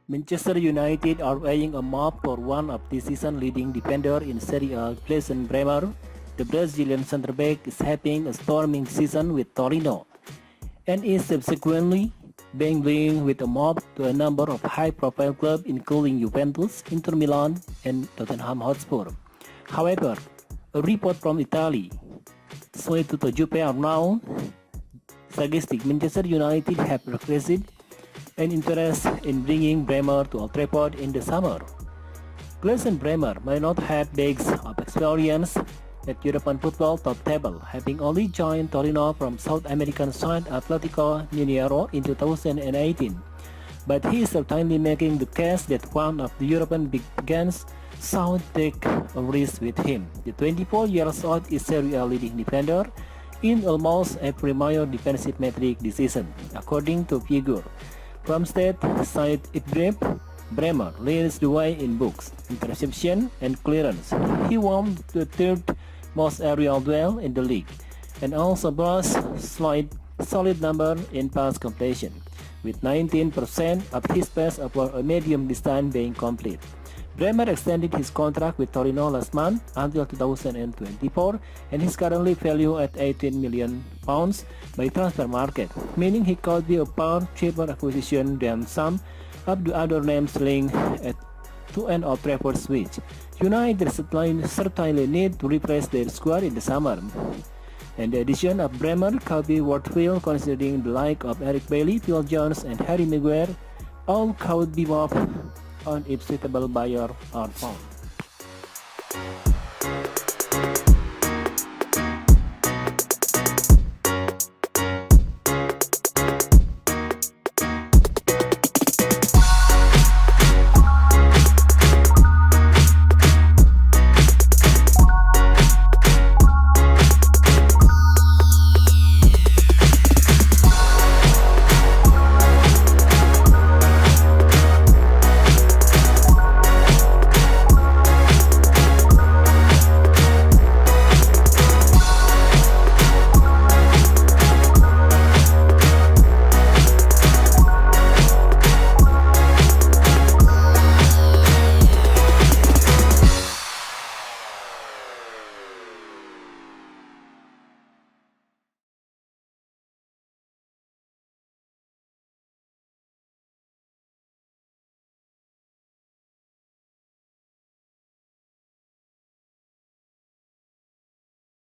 Manchester United are weighing a mob for one of the season-leading defender in Serie A, Jason Bremer. The Brazilian centre-back is having a storming season with Torino and is subsequently being linked with a mob to a number of high-profile clubs including Juventus, Inter Milan, and Tottenham Hotspur. However, a report from Italy, Suetuto Jupe are now suggesting Manchester United have requested an interest in bringing Bremer to Old Trafford in the summer. Jason Bremer may not have decades of experience at European football top table, having only joined Torino from South American side Atletico Mineiro in 2018. But he is certainly making the case that one of the European big guns should take a risk with him. The 24-year-old is Serie A leading defender in almost every major defensive metric this season, according to Figure. From stat side Idrip, Bremer leads the way in books, interception, and clearance. He won the third most aerial duel in the league, and also boasts solid number in pass completion, with 19% of his pass over a medium distance being complete. Bremer extended his contract with Torino last month until 2024 and is currently valued at £18 million by transfer market, meaning he could be a far cheaper acquisition than some of the other names linked to an Old Trafford switch. United certainly need to refresh their squad in the summer, and the addition of Bremer could be worthwhile considering the like of Eric Bailly, Phil Jones, and Harry Maguire all could be moved on if suitable buyer are found.